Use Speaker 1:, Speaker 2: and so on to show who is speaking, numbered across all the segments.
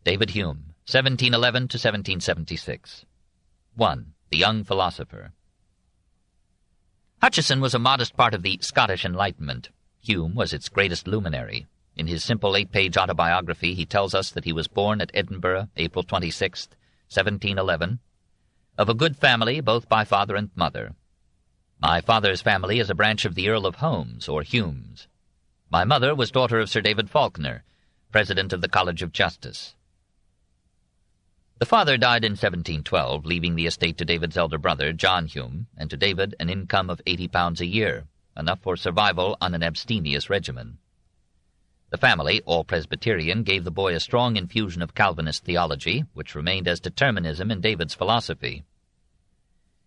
Speaker 1: David Hume, 1711 to 1776. 1. The Young Philosopher. Hutcheson was a modest part of the Scottish Enlightenment. Hume was its greatest luminary. In his simple 8-page autobiography, he tells us that he was born at Edinburgh, April 26, 1711, of a good family both by father and mother. My father's family is a branch of the Earl of Holmes, or Humes. My mother was daughter of Sir David Falconer, President of the College of Justice. The father died in 1712, leaving the estate to David's elder brother, John Hume, and to David an income of £80 a year, enough for survival on an abstemious regimen. The family, all Presbyterian, gave the boy a strong infusion of Calvinist theology, which remained as determinism in David's philosophy.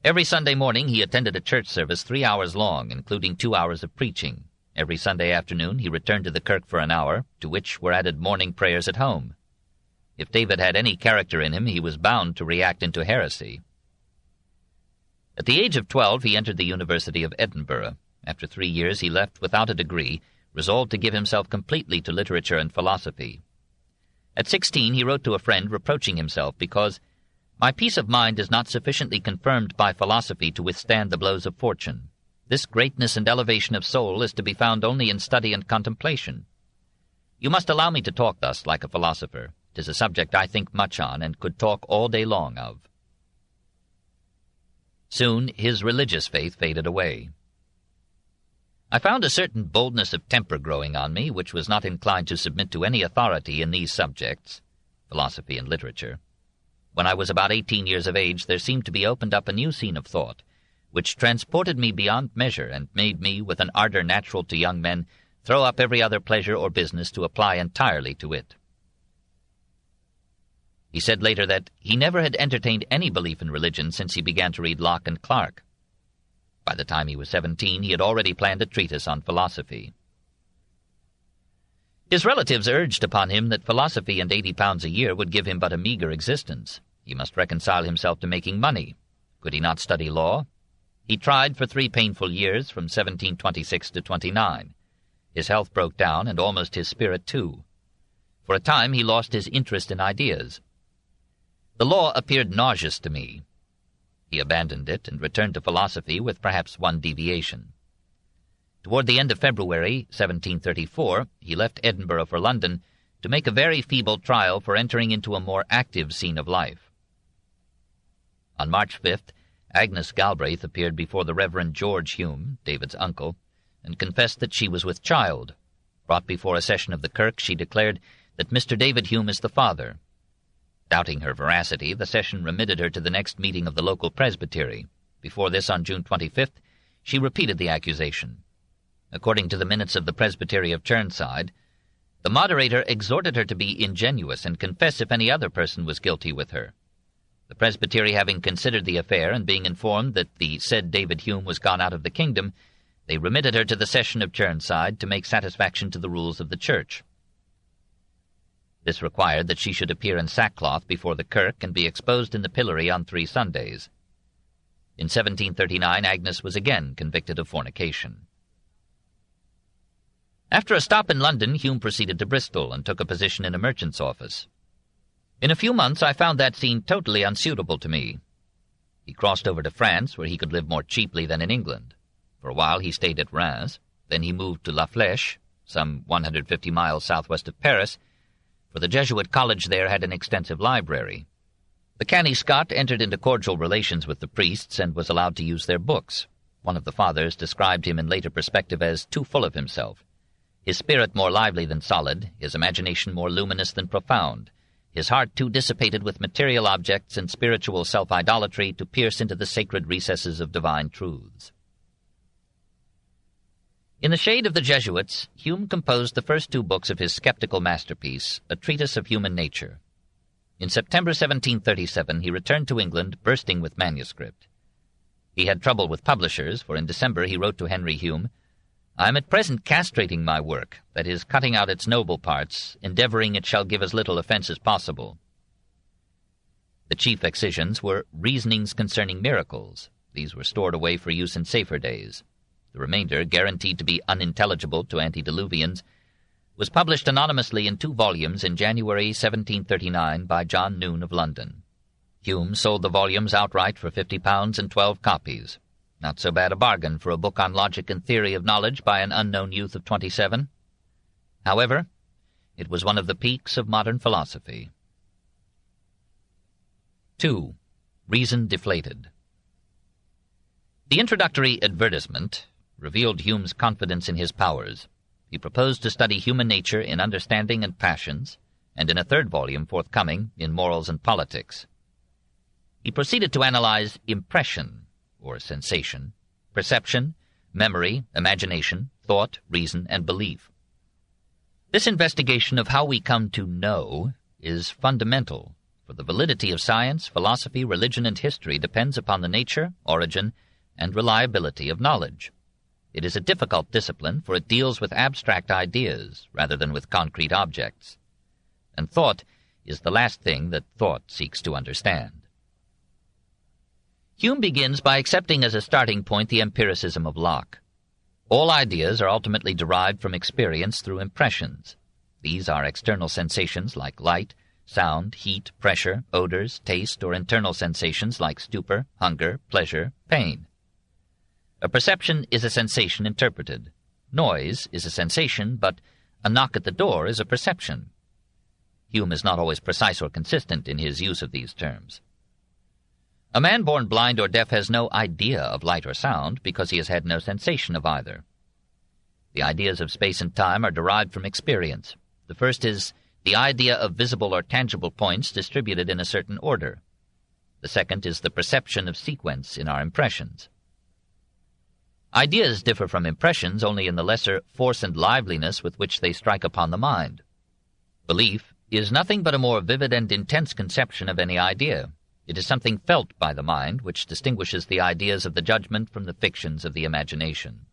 Speaker 1: Every Sunday morning he attended a church service 3 hours long, including 2 hours of preaching. Every Sunday afternoon he returned to the kirk for an hour, to which were added morning prayers at home. If David had any character in him, he was bound to react into heresy. At the age of 12 he entered the University of Edinburgh. After 3 years he left without a degree, resolved to give himself completely to literature and philosophy. At 16 he wrote to a friend reproaching himself because, "My peace of mind is not sufficiently confirmed by philosophy to withstand the blows of fortune. This greatness and elevation of soul is to be found only in study and contemplation. You must allow me to talk thus like a philosopher. 'Tis a subject I think much on, and could talk all day long of." Soon his religious faith faded away. I found a certain boldness of temper growing on me, which was not inclined to submit to any authority in these subjects, philosophy and literature. When I was about 18 years of age, there seemed to be opened up a new scene of thought, which transported me beyond measure, and made me, with an ardor natural to young men, throw up every other pleasure or business to apply entirely to it. He said later that he never had entertained any belief in religion since he began to read Locke and Clarke. By the time he was 17, he had already planned a treatise on philosophy. His relatives urged upon him that philosophy and £80 a year would give him but a meagre existence. He must reconcile himself to making money. Could he not study law? He tried for 3 painful years, from 1726 to 29. His health broke down, and almost his spirit too. For a time he lost his interest in ideas. The law appeared nauseous to me. He abandoned it and returned to philosophy with perhaps one deviation. Toward the end of February 1734, he left Edinburgh for London to make a very feeble trial for entering into a more active scene of life. On March 5th, Agnes Galbraith appeared before the Reverend George Hume, David's uncle, and confessed that she was with child. Brought before a session of the kirk, she declared that Mr. David Hume is the father. Doubting her veracity, the session remitted her to the next meeting of the local presbytery. Before this, on June 25th, she repeated the accusation. According to the minutes of the presbytery of Churnside, the moderator exhorted her to be ingenuous and confess if any other person was guilty with her. The presbytery having considered the affair, and being informed that the said David Hume was gone out of the kingdom, they remitted her to the session of Churnside to make satisfaction to the rules of the church. This required that she should appear in sackcloth before the kirk and be exposed in the pillory on 3 Sundays. In 1739 Agnes was again convicted of fornication. After a stop in London, Hume proceeded to Bristol and took a position in a merchant's office. In a few months I found that scene totally unsuitable to me. He crossed over to France, where he could live more cheaply than in England. For a while he stayed at Reims. Then he moved to La Flèche, some 150 miles southwest of Paris, for the Jesuit college there had an extensive library. The canny Scot entered into cordial relations with the priests and was allowed to use their books. One of the fathers described him in later perspective as too full of himself. His spirit more lively than solid, his imagination more luminous than profound, his heart too dissipated with material objects and spiritual self-idolatry to pierce into the sacred recesses of divine truths. In the shade of the Jesuits, Hume composed the first 2 books of his skeptical masterpiece, A Treatise of Human Nature. In September 1737 he returned to England, bursting with manuscript. He had trouble with publishers, for in December he wrote to Henry Hume, "I am at present castrating my work, that is, cutting out its noble parts, endeavoring it shall give as little offense as possible." The chief excisions were Reasonings Concerning Miracles. These were stored away for use in safer days. The remainder, guaranteed to be unintelligible to antediluvians, was published anonymously in 2 volumes in January 1739 by John Noon of London. Hume sold the volumes outright for £50 and 12 copies. Not so bad a bargain for a book on logic and theory of knowledge by an unknown youth of 27. However, it was one of the peaks of modern philosophy. 2. Reason deflated. The introductory advertisement revealed Hume's confidence in his powers. He proposed to study human nature in understanding and passions, and in a 3rd volume forthcoming in morals and politics. He proceeded to analyze impression, or sensation, perception, memory, imagination, thought, reason, and belief. This investigation of how we come to know is fundamental, for the validity of science, philosophy, religion, and history depends upon the nature, origin, and reliability of knowledge. It is a difficult discipline, for it deals with abstract ideas rather than with concrete objects. And thought is the last thing that thought seeks to understand. Hume begins by accepting as a starting point the empiricism of Locke. All ideas are ultimately derived from experience through impressions. These are external sensations like light, sound, heat, pressure, odors, taste, or internal sensations like stupor, hunger, pleasure, pain. A perception is a sensation interpreted. Noise is a sensation, but a knock at the door is a perception. Hume is not always precise or consistent in his use of these terms. A man born blind or deaf has no idea of light or sound because he has had no sensation of either. The ideas of space and time are derived from experience. The first is the idea of visible or tangible points distributed in a certain order. The second is the perception of sequence in our impressions. Ideas differ from impressions only in the lesser force and liveliness with which they strike upon the mind. Belief is nothing but a more vivid and intense conception of any idea. It is something felt by the mind which distinguishes the ideas of the judgment from the fictions of the imagination.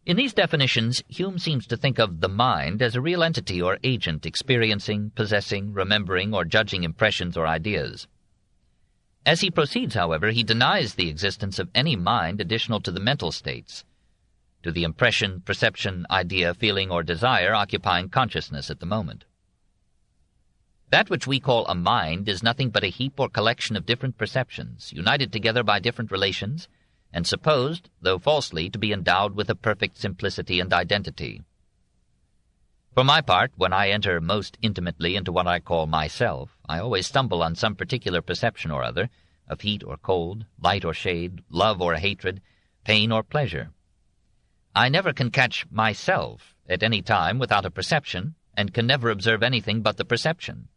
Speaker 1: In these definitions, Hume seems to think of the mind as a real entity or agent experiencing, possessing, remembering, or judging impressions or ideas. As he proceeds, however, he denies the existence of any mind additional to the mental states, to the impression, perception, idea, feeling, or desire occupying consciousness at the moment. That which we call a mind is nothing but a heap or collection of different perceptions, united together by different relations, and supposed, though falsely, to be endowed with a perfect simplicity and identity. For my part, when I enter most intimately into what I call myself, I always stumble on some particular perception or other, of heat or cold, light or shade, love or hatred, pain or pleasure. I never can catch myself at any time without a perception, and can never observe anything but the perception.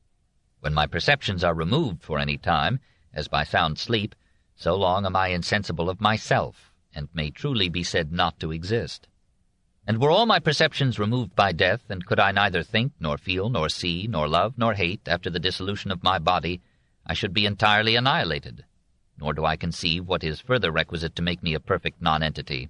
Speaker 1: When my perceptions are removed for any time, as by sound sleep, so long am I insensible of myself, and may truly be said not to exist. And were all my perceptions removed by death, and could I neither think, nor feel, nor see, nor love, nor hate after the dissolution of my body, I should be entirely annihilated, nor do I conceive what is further requisite to make me a perfect nonentity.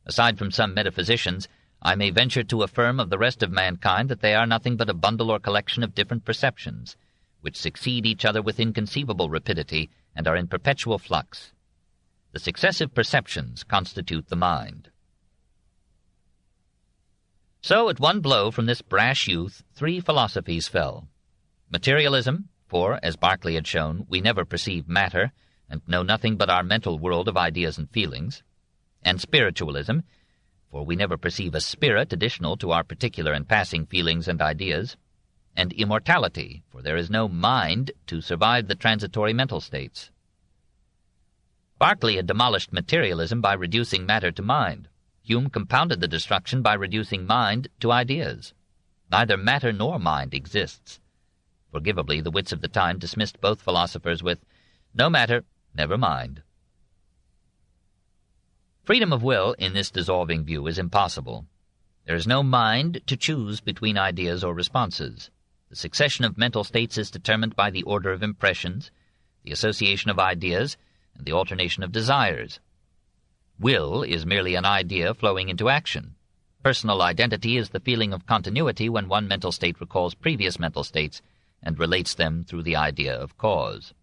Speaker 1: Aside from some metaphysicians, I may venture to affirm of the rest of mankind that they are nothing but a bundle or collection of different perceptions, which succeed each other with inconceivable rapidity and are in perpetual flux. The successive perceptions constitute the mind. So at one blow from this brash youth 3 philosophies fell. Materialism, for, as Berkeley had shown, we never perceive matter, and know nothing but our mental world of ideas and feelings, and spiritualism, for we never perceive a spirit additional to our particular and passing feelings and ideas, and immortality, for there is no mind to survive the transitory mental states. Berkeley had demolished materialism by reducing matter to mind. Hume compounded the destruction by reducing mind to ideas. Neither matter nor mind exists. Forgivably, the wits of the time dismissed both philosophers with, "No matter, never mind." Freedom of will in this dissolving view is impossible. There is no mind to choose between ideas or responses. The succession of mental states is determined by the order of impressions, the association of ideas, and the alternation of desires. Will is merely an idea flowing into action. Personal identity is the feeling of continuity when one mental state recalls previous mental states and relates them through the idea of cause.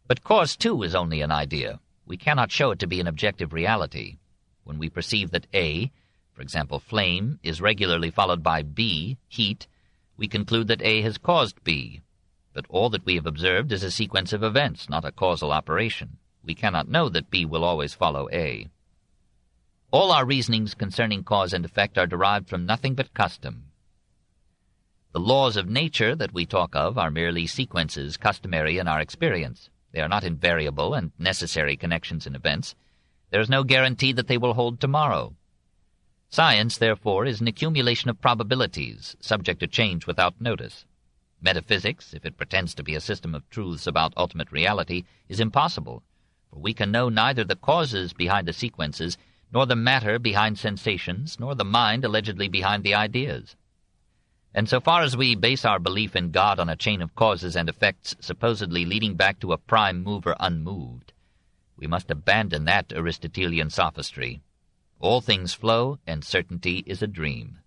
Speaker 1: But cause, too, is only an idea. We cannot show it to be an objective reality. When we perceive that A for example, flame, is regularly followed by B, heat, we conclude that A has caused B. But all that we have observed is a sequence of events, not a causal operation. We cannot know that B will always follow A. All our reasonings concerning cause and effect are derived from nothing but custom. The laws of nature that we talk of are merely sequences customary in our experience. They are not invariable and necessary connections in events. There is no guarantee that they will hold tomorrow. Science, therefore, is an accumulation of probabilities, subject to change without notice. Metaphysics, if it pretends to be a system of truths about ultimate reality, is impossible, for we can know neither the causes behind the sequences, nor the matter behind sensations, nor the mind allegedly behind the ideas. And so far as we base our belief in God on a chain of causes and effects supposedly leading back to a prime mover unmoved, we must abandon that Aristotelian sophistry. All things flow, and certainty is a dream.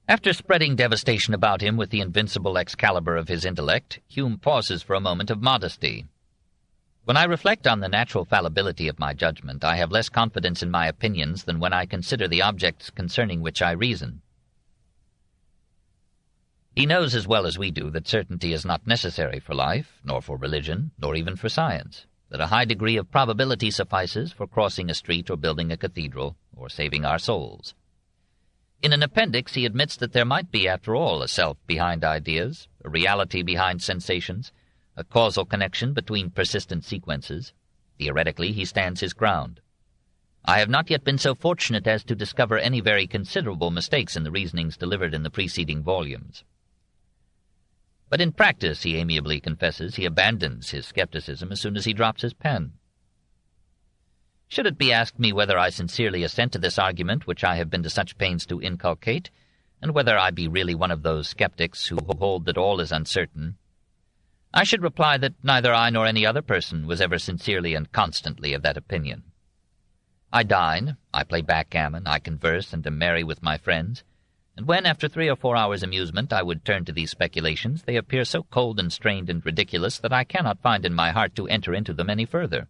Speaker 1: After spreading devastation about him with the invincible Excalibur of his intellect, Hume pauses for a moment of modesty. When I reflect on the natural fallibility of my judgment, I have less confidence in my opinions than when I consider the objects concerning which I reason. He knows as well as we do that certainty is not necessary for life, nor for religion, nor even for science, that a high degree of probability suffices for crossing a street or building a cathedral, or saving our souls. In an appendix he admits that there might be, after all, a self behind ideas, a reality behind sensations, a causal connection between persistent sequences. Theoretically, he stands his ground. I have not yet been so fortunate as to discover any very considerable mistakes in the reasonings delivered in the preceding volumes. But in practice, he amiably confesses, he abandons his skepticism as soon as he drops his pen. Should it be asked me whether I sincerely assent to this argument which I have been to such pains to inculcate, and whether I be really one of those skeptics who hold that all is uncertain, I should reply that neither I nor any other person was ever sincerely and constantly of that opinion. I dine, I play backgammon, I converse and am merry with my friends, and when, after 3 or 4 hours' amusement, I would turn to these speculations, they appear so cold and strained and ridiculous that I cannot find in my heart to enter into them any further.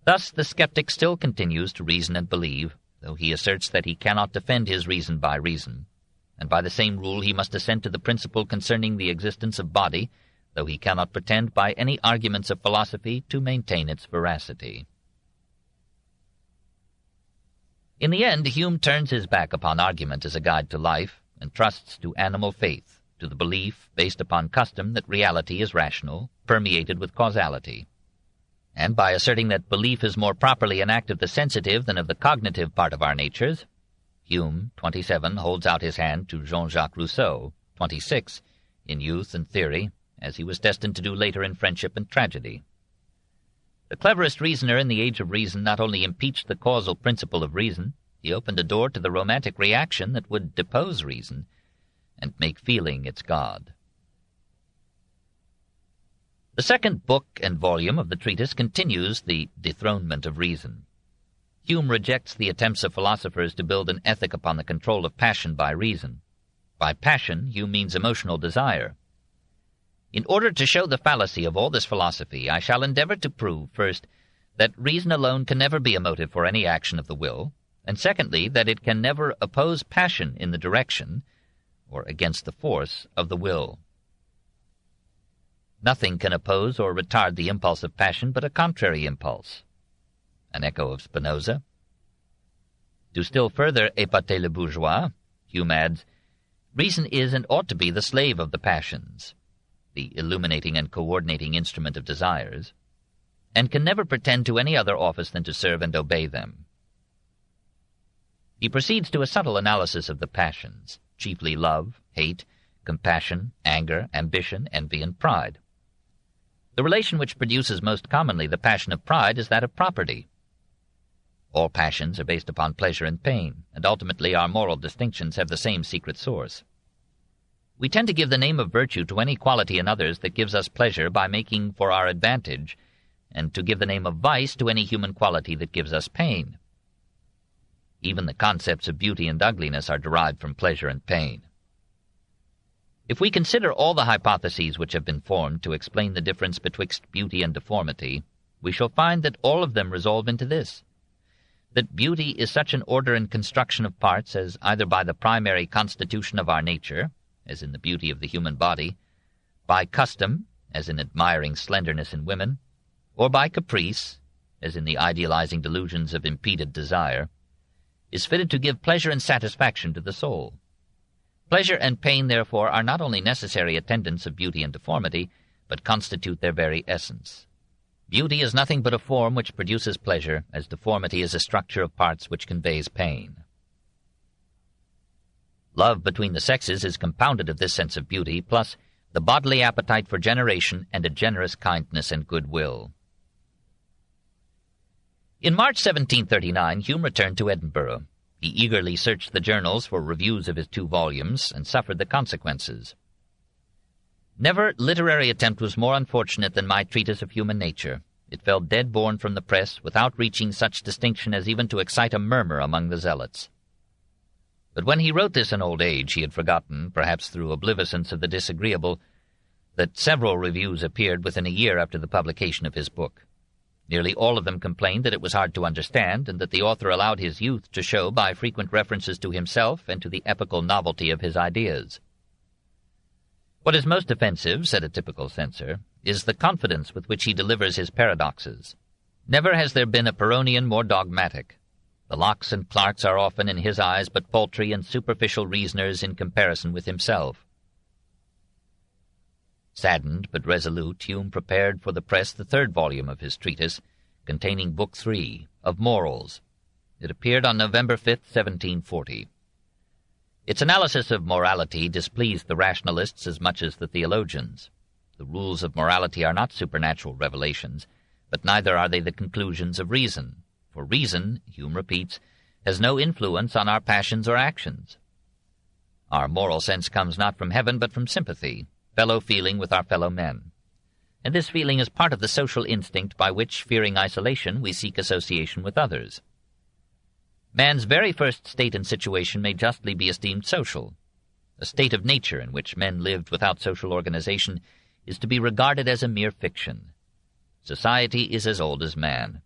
Speaker 1: Thus the skeptic still continues to reason and believe, though he asserts that he cannot defend his reason, and by the same rule he must assent to the principle concerning the existence of body, though he cannot pretend by any arguments of philosophy to maintain its veracity. In the end, Hume turns his back upon argument as a guide to life, and trusts to animal faith, to the belief, based upon custom, that reality is rational, permeated with causality. And by asserting that belief is more properly an act of the sensitive than of the cognitive part of our natures, Hume, 27, holds out his hand to Jean-Jacques Rousseau, 26, in youth and theory, as he was destined to do later in friendship and tragedy. The cleverest reasoner in the age of reason not only impeached the causal principle of reason, he opened a door to the romantic reaction that would depose reason and make feeling its god. The second book and volume of the treatise continues the dethronement of reason. Hume rejects the attempts of philosophers to build an ethic upon the control of passion by reason. By passion, Hume means emotional desire. In order to show the fallacy of all this philosophy, I shall endeavor to prove, first, that reason alone can never be a motive for any action of the will, and secondly, that it can never oppose passion in the direction, or against the force, of the will. Nothing can oppose or retard the impulse of passion but a contrary impulse. An echo of Spinoza. To still further épater le bourgeois, Hume adds, reason is and ought to be the slave of the passions, the illuminating and coordinating instrument of desires, and can never pretend to any other office than to serve and obey them. He proceeds to a subtle analysis of the passions, chiefly love, hate, compassion, anger, ambition, envy, and pride. The relation which produces most commonly the passion of pride is that of property. All passions are based upon pleasure and pain, and ultimately our moral distinctions have the same secret source. We tend to give the name of virtue to any quality in others that gives us pleasure by making for our advantage, and to give the name of vice to any human quality that gives us pain. Even the concepts of beauty and ugliness are derived from pleasure and pain. If we consider all the hypotheses which have been formed to explain the difference betwixt beauty and deformity, we shall find that all of them resolve into this, that beauty is such an order and construction of parts as either by the primary constitution of our nature, as in the beauty of the human body, by custom, as in admiring slenderness in women, or by caprice, as in the idealizing delusions of impeded desire, is fitted to give pleasure and satisfaction to the soul. Pleasure and pain, therefore, are not only necessary attendants of beauty and deformity, but constitute their very essence. Beauty is nothing but a form which produces pleasure, as deformity is a structure of parts which conveys pain. Love between the sexes is compounded of this sense of beauty, plus the bodily appetite for generation and a generous kindness and goodwill. In March 1739, Hume returned to Edinburgh. He eagerly searched the journals for reviews of his 2 volumes, and suffered the consequences. Never literary attempt was more unfortunate than my treatise of human nature. It fell dead-born from the press, without reaching such distinction as even to excite a murmur among the zealots. But when he wrote this in old age, he had forgotten, perhaps through obliviscence of the disagreeable, that several reviews appeared within a year after the publication of his book. Nearly all of them complained that it was hard to understand, and that the author allowed his youth to show by frequent references to himself and to the epical novelty of his ideas. What is most offensive, said a typical censor, is the confidence with which he delivers his paradoxes. Never has there been a Pyrrhonian more dogmatic. The Locks and Clarks are often in his eyes but paltry and superficial reasoners in comparison with himself. Saddened but resolute, Hume prepared for the press the 3rd volume of his treatise, containing Book 3, of Morals. It appeared on November 5, 1740. Its analysis of morality displeased the rationalists as much as the theologians. The rules of morality are not supernatural revelations, but neither are they the conclusions of reason. For reason, Hume repeats, has no influence on our passions or actions. Our moral sense comes not from heaven but from sympathy, fellow-feeling with our fellow men. And this feeling is part of the social instinct by which, fearing isolation, we seek association with others. Man's very first state and situation may justly be esteemed social. A state of nature in which men lived without social organization is to be regarded as a mere fiction. Society is as old as man.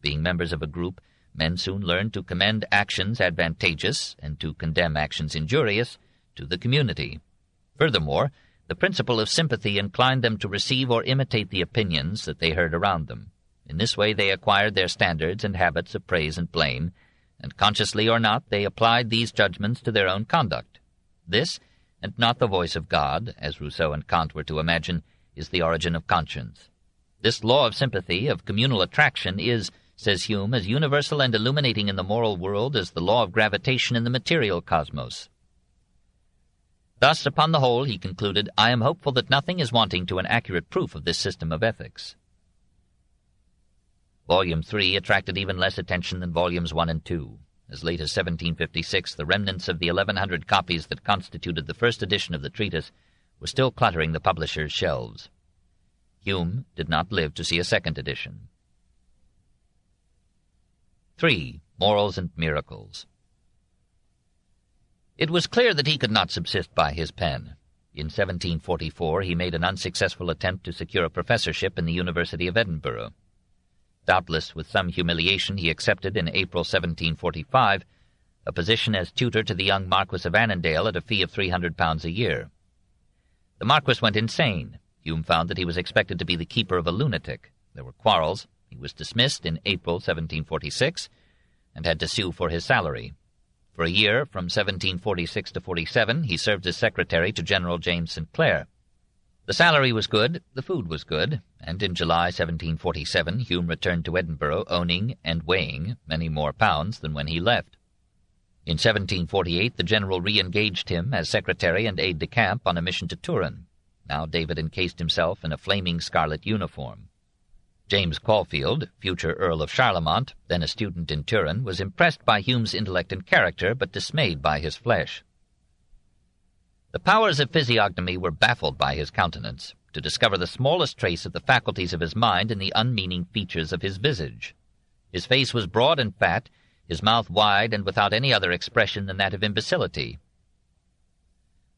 Speaker 1: Being members of a group, men soon learn to commend actions advantageous and to condemn actions injurious to the community. Furthermore, the principle of sympathy inclined them to receive or imitate the opinions that they heard around them. In this way they acquired their standards and habits of praise and blame, and consciously or not they applied these judgments to their own conduct. This, and not the voice of God, as Rousseau and Kant were to imagine, is the origin of conscience. This law of sympathy, of communal attraction, is, says Hume, as universal and illuminating in the moral world as the law of gravitation in the material cosmos. Thus, upon the whole, he concluded, I am hopeful that nothing is wanting to an accurate proof of this system of ethics. Volume 3 attracted even less attention than Volumes 1 and 2. As late as 1756, the remnants of the 1,100 copies that constituted the first edition of the treatise were still cluttering the publisher's shelves. Hume did not live to see a second edition. 3. Morals and Miracles. It was clear that he could not subsist by his pen. In 1744 he made an unsuccessful attempt to secure a professorship in the University of Edinburgh. Doubtless with some humiliation he accepted in April 1745 a position as tutor to the young Marquess of Annandale at a fee of £300 a year. The Marquess went insane. Hume found that he was expected to be the keeper of a lunatic. There were quarrels. He was dismissed in April 1746 and had to sue for his salary. For a year, from 1746 to 47, he served as secretary to General James St. Clair. The salary was good, the food was good, and in July 1747 Hume returned to Edinburgh owning and weighing many more pounds than when he left. In 1748 the general re-engaged him as secretary and aide-de-camp on a mission to Turin. Now David encased himself in a flaming scarlet uniform. James Caulfield, future Earl of Charlemont, then a student in Turin, was impressed by Hume's intellect and character, but dismayed by his flesh. The powers of physiognomy were baffled by his countenance, to discover the smallest trace of the faculties of his mind in the unmeaning features of his visage. His face was broad and fat, his mouth wide and without any other expression than that of imbecility.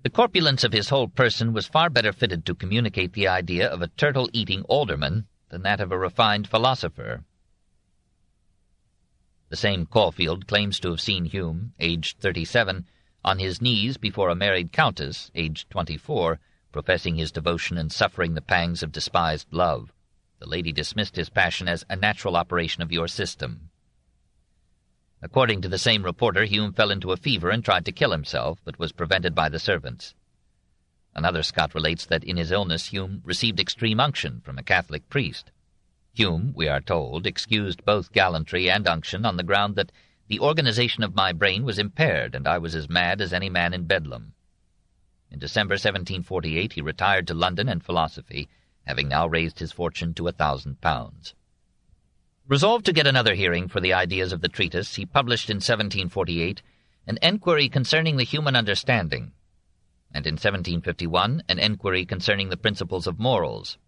Speaker 1: The corpulence of his whole person was far better fitted to communicate the idea of a turtle-eating alderman than that of a refined philosopher. The same Caulfield claims to have seen Hume, aged 37, on his knees before a married countess, aged 24, professing his devotion and suffering the pangs of despised love. The lady dismissed his passion as a natural operation of your system. According to the same reporter, Hume fell into a fever and tried to kill himself, but was prevented by the servants. Another Scot relates that in his illness Hume received extreme unction from a Catholic priest. Hume, we are told, excused both gallantry and unction on the ground that the organization of my brain was impaired, and I was as mad as any man in Bedlam. In December 1748 he retired to London and philosophy, having now raised his fortune to £1,000. Resolved to get another hearing for the ideas of the treatise, he published in 1748 an enquiry concerning the human understanding, and in 1751 an enquiry concerning the principles of morals.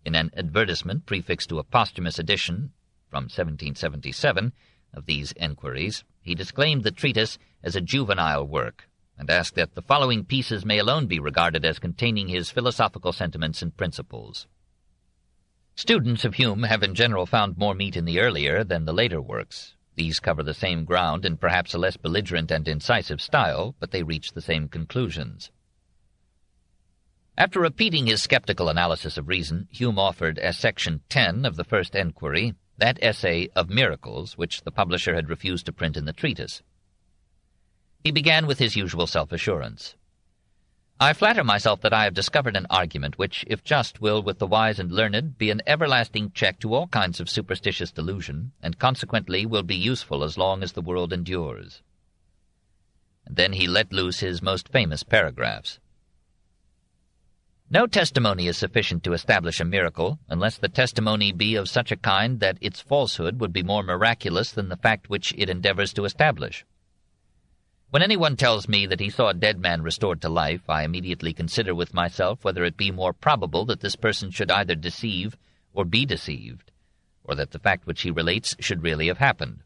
Speaker 1: In an advertisement prefixed to a posthumous edition, from 1777, of these enquiries, he disclaimed the treatise as a juvenile work, and asked that the following pieces may alone be regarded as containing his philosophical sentiments and principles. Students of Hume have in general found more meat in the earlier than the later works. These cover the same ground in perhaps a less belligerent and incisive style, but they reach the same conclusions. After repeating his skeptical analysis of reason, Hume offered as section 10 of the first enquiry that essay of miracles which the publisher had refused to print in the treatise. He began with his usual self-assurance. I flatter myself that I have discovered an argument which, if just, will, with the wise and learned, be an everlasting check to all kinds of superstitious delusion, and consequently will be useful as long as the world endures. And then he let loose his most famous paragraphs. No testimony is sufficient to establish a miracle, unless the testimony be of such a kind that its falsehood would be more miraculous than the fact which it endeavors to establish. When anyone tells me that he saw a dead man restored to life, I immediately consider with myself whether it be more probable that this person should either deceive or be deceived, or that the fact which he relates should really have happened.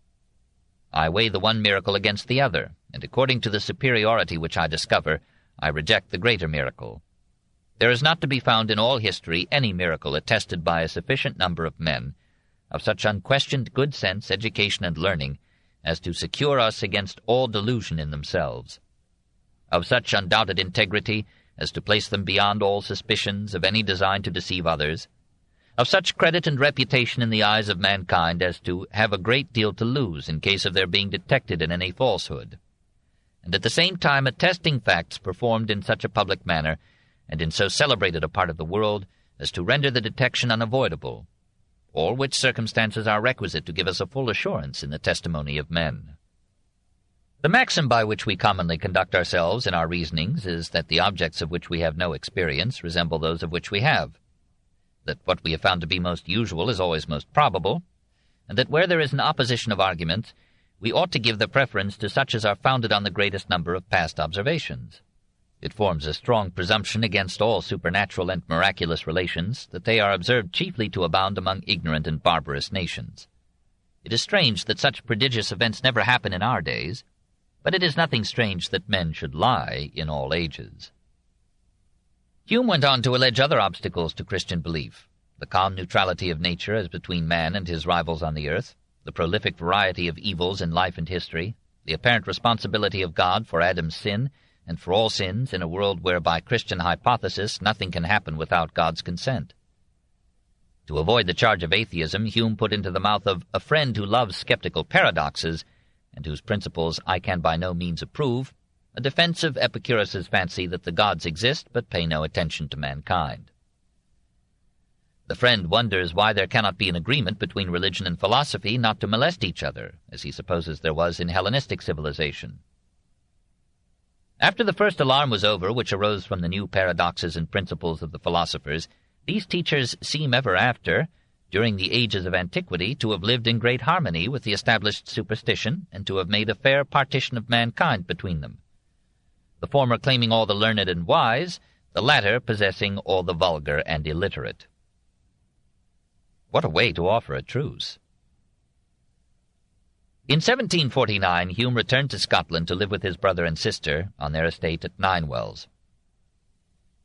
Speaker 1: I weigh the one miracle against the other, and according to the superiority which I discover, I reject the greater miracle. There is not to be found in all history any miracle attested by a sufficient number of men, of such unquestioned good sense, education, and learning, as to secure us against all delusion in themselves, of such undoubted integrity as to place them beyond all suspicions of any design to deceive others, of such credit and reputation in the eyes of mankind as to have a great deal to lose in case of their being detected in any falsehood, and at the same time attesting facts performed in such a public manner and in so celebrated a part of the world as to render the detection unavoidable, all which circumstances are requisite to give us a full assurance in the testimony of men. The maxim by which we commonly conduct ourselves in our reasonings is that the objects of which we have no experience resemble those of which we have, that what we have found to be most usual is always most probable, and that where there is an opposition of arguments, we ought to give the preference to such as are founded on the greatest number of past observations. It forms a strong presumption against all supernatural and miraculous relations that they are observed chiefly to abound among ignorant and barbarous nations. It is strange that such prodigious events never happen in our days, but it is nothing strange that men should lie in all ages. Hume went on to allege other obstacles to Christian belief: the calm neutrality of nature as between man and his rivals on the earth, the prolific variety of evils in life and history, the apparent responsibility of God for Adam's sin, and for all sins in a world where, by Christian hypothesis, nothing can happen without God's consent. To avoid the charge of atheism, Hume put into the mouth of a friend who loves skeptical paradoxes, and whose principles I can by no means approve, a defense of Epicurus's fancy that the gods exist but pay no attention to mankind. The friend wonders why there cannot be an agreement between religion and philosophy not to molest each other, as he supposes there was in Hellenistic civilization. After the first alarm was over, which arose from the new paradoxes and principles of the philosophers, these teachers seem ever after, during the ages of antiquity, to have lived in great harmony with the established superstition, and to have made a fair partition of mankind between them, the former claiming all the learned and wise, the latter possessing all the vulgar and illiterate. What a way to offer a truce! In 1749, Hume returned to Scotland to live with his brother and sister on their estate at Ninewells.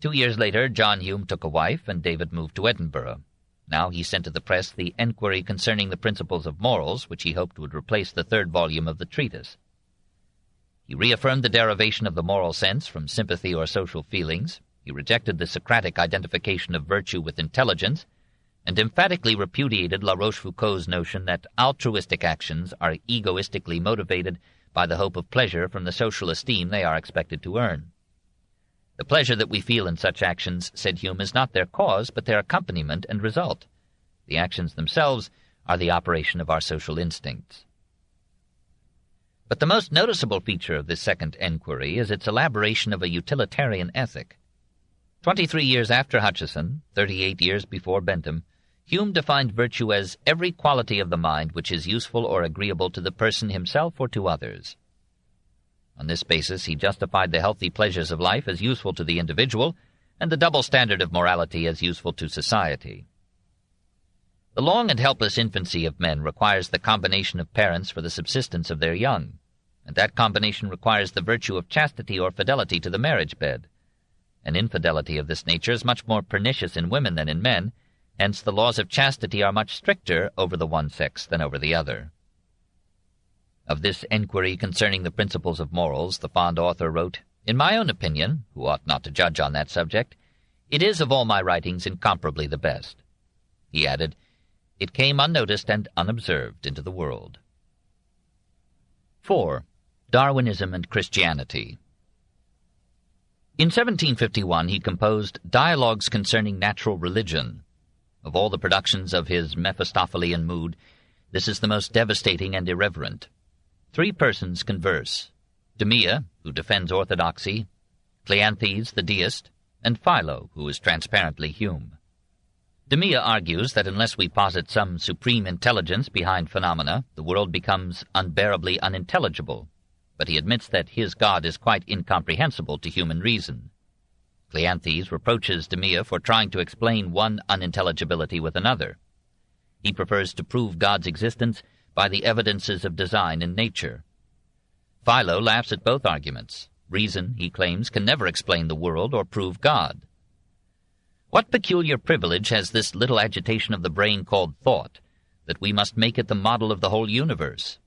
Speaker 1: 2 years later, John Hume took a wife, and David moved to Edinburgh. Now he sent to the press the Enquiry Concerning the Principles of Morals, which he hoped would replace the third volume of the treatise. He reaffirmed the derivation of the moral sense from sympathy or social feelings. He rejected the Socratic identification of virtue with intelligence, and emphatically repudiated La Rochefoucauld's notion that altruistic actions are egoistically motivated by the hope of pleasure from the social esteem they are expected to earn. The pleasure that we feel in such actions, said Hume, is not their cause, but their accompaniment and result. The actions themselves are the operation of our social instincts. But the most noticeable feature of this second enquiry is its elaboration of a utilitarian ethic. 23 years after Hutcheson, 38 years before Bentham, Hume defined virtue as every quality of the mind which is useful or agreeable to the person himself or to others. On this basis, he justified the healthy pleasures of life as useful to the individual, and the double standard of morality as useful to society. The long and helpless infancy of men requires the combination of parents for the subsistence of their young, and that combination requires the virtue of chastity or fidelity to the marriage bed. An infidelity of this nature is much more pernicious in women than in men, hence the laws of chastity are much stricter over the one sex than over the other. Of this enquiry concerning the principles of morals, the fond author wrote, "In my own opinion, who ought not to judge on that subject, it is of all my writings incomparably the best." He added, "It came unnoticed and unobserved into the world." 4. Darwinism and Christianity. In 1751 he composed Dialogues Concerning Natural Religion. Of all the productions of his Mephistophelian mood, this is the most devastating and irreverent. 3 persons converse: Demea, who defends orthodoxy, Cleanthes, the deist, and Philo, who is transparently Hume. Demea argues that unless we posit some supreme intelligence behind phenomena, the world becomes unbearably unintelligible, but he admits that his God is quite incomprehensible to human reason. Cleanthes reproaches Demea for trying to explain one unintelligibility with another. He prefers to prove God's existence by the evidences of design in nature. Philo laughs at both arguments. Reason, he claims, can never explain the world or prove God. What peculiar privilege has this little agitation of the brain called thought, that we must make it the model of the whole universe?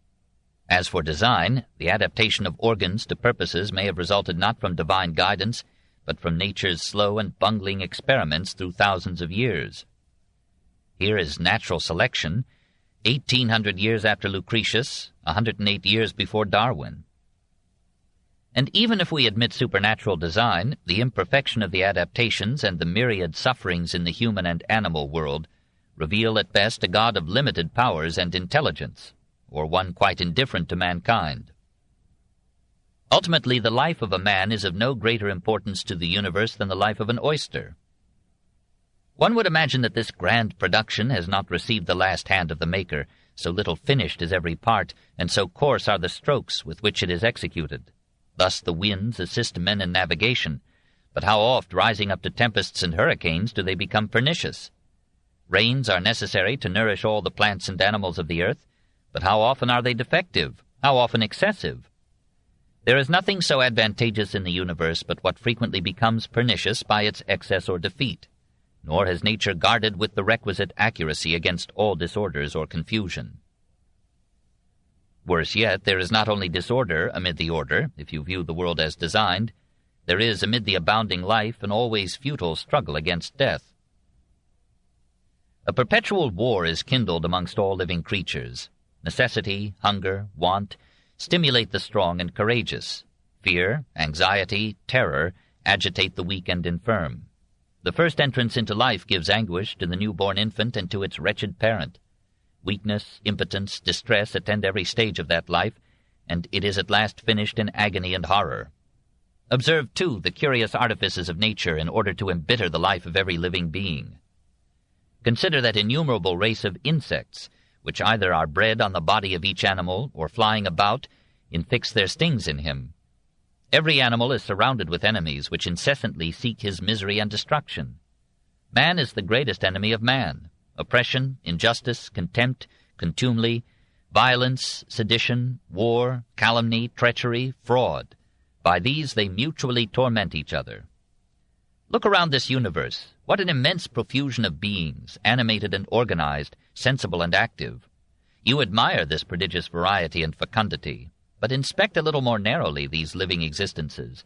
Speaker 1: As for design, the adaptation of organs to purposes may have resulted not from divine guidance, but from nature's slow and bungling experiments through thousands of years. Here is natural selection, 1,800 years after Lucretius, 108 years before Darwin. And even if we admit supernatural design, the imperfection of the adaptations and the myriad sufferings in the human and animal world reveal at best a God of limited powers and intelligence, or one quite indifferent to mankind. Ultimately, the life of a man is of no greater importance to the universe than the life of an oyster. One would imagine that this grand production has not received the last hand of the maker, so little finished is every part, and so coarse are the strokes with which it is executed. Thus the winds assist men in navigation, but how oft, rising up to tempests and hurricanes, do they become pernicious? Rains are necessary to nourish all the plants and animals of the earth, but how often are they defective, how often excessive? There is nothing so advantageous in the universe but what frequently becomes pernicious by its excess or defeat, nor has nature guarded with the requisite accuracy against all disorders or confusion. Worse yet, there is not only disorder amid the order, if you view the world as designed, there is amid the abounding life an always futile struggle against death. A perpetual war is kindled amongst all living creatures. Necessity, hunger, want stimulate the strong and courageous. Fear, anxiety, terror agitate the weak and infirm. The first entrance into life gives anguish to the newborn infant and to its wretched parent. Weakness, impotence, distress attend every stage of that life, and it is at last finished in agony and horror. Observe, too, the curious artifices of nature in order to embitter the life of every living being. Consider that innumerable race of insects, which either are bred on the body of each animal or flying about, infix their stings in him. Every animal is surrounded with enemies which incessantly seek his misery and destruction. Man is the greatest enemy of man. Oppression, injustice, contempt, contumely, violence, sedition, war, calumny, treachery, fraud. By these they mutually torment each other. Look around this universe. What an immense profusion of beings, animated and organized, sensible and active. You admire this prodigious variety and fecundity, but inspect a little more narrowly these living existences.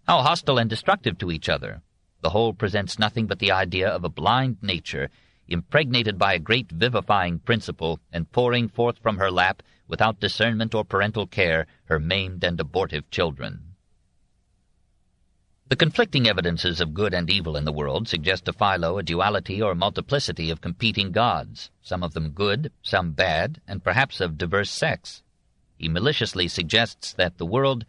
Speaker 1: How hostile and destructive to each other. The whole presents nothing but the idea of a blind nature, impregnated by a great vivifying principle, and pouring forth from her lap, without discernment or parental care, her maimed and abortive children. The conflicting evidences of good and evil in the world suggest to Philo a duality or multiplicity of competing gods, some of them good, some bad, and perhaps of diverse sex. He maliciously suggests that the world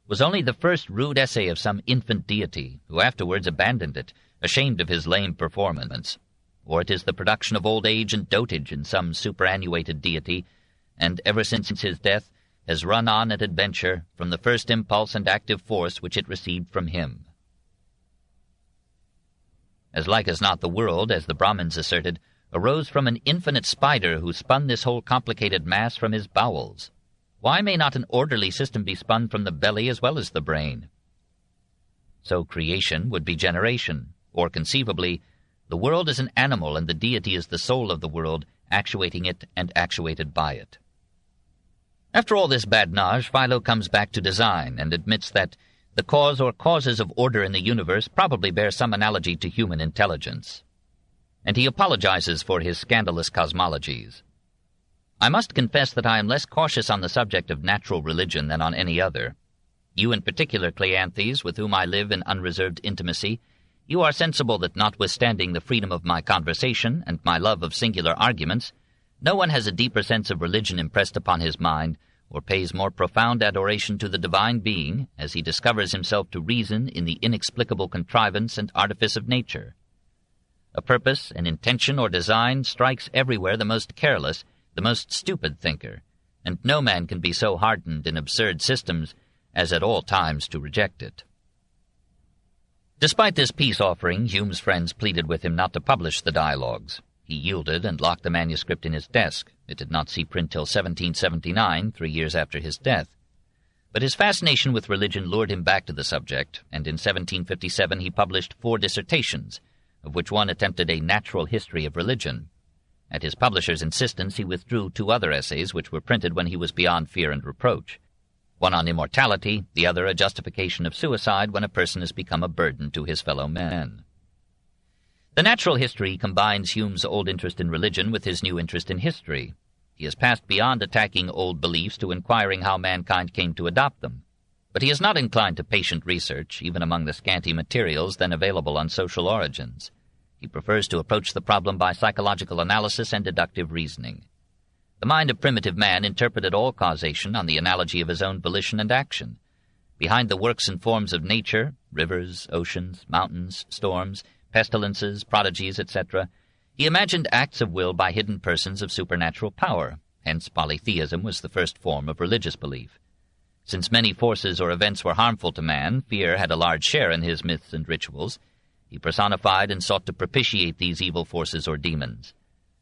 Speaker 1: was only the first rude essay of some infant deity, who afterwards abandoned it, ashamed of his lame performance. Or it is the production of old age and dotage in some superannuated deity, and ever since his death has run on at adventure from the first impulse and active force which it received from him. As like as not the world, as the Brahmins asserted, arose from an infinite spider who spun this whole complicated mass from his bowels. Why may not an orderly system be spun from the belly as well as the brain? So creation would be generation, or conceivably, the world is an animal and the deity is the soul of the world, actuating it and actuated by it. After all this badinage, Philo comes back to design and admits that the cause or causes of order in the universe probably bear some analogy to human intelligence. And he apologizes for his scandalous cosmologies. I must confess that I am less cautious on the subject of natural religion than on any other. You in particular, Cleanthes, with whom I live in unreserved intimacy, you are sensible that notwithstanding the freedom of my conversation and my love of singular arguments, no one has a deeper sense of religion impressed upon his mind, or pays more profound adoration to the divine being, as he discovers himself to reason in the inexplicable contrivance and artifice of nature. A purpose, an intention, or design strikes everywhere the most careless, the most stupid thinker, and no man can be so hardened in absurd systems as at all times to reject it. Despite this peace offering, Hume's friends pleaded with him not to publish the dialogues. He yielded and locked the manuscript in his desk. It did not see print till 1779, 3 years after his death. But his fascination with religion lured him back to the subject, and in 1757 he published 4 dissertations, of which one attempted a natural history of religion. At his publisher's insistence, he withdrew 2 other essays which were printed when he was beyond fear and reproach. One on immortality, the other a justification of suicide when a person has become a burden to his fellow men. The natural history combines Hume's old interest in religion with his new interest in history. He has passed beyond attacking old beliefs to inquiring how mankind came to adopt them. But he is not inclined to patient research, even among the scanty materials then available on social origins. He prefers to approach the problem by psychological analysis and deductive reasoning. The mind of primitive man interpreted all causation on the analogy of his own volition and action. Behind the works and forms of nature, rivers, oceans, mountains, storms, pestilences, prodigies, etc., he imagined acts of will by hidden persons of supernatural power. Hence polytheism was the first form of religious belief. Since many forces or events were harmful to man, fear had a large share in his myths and rituals. He personified and sought to propitiate these evil forces or demons.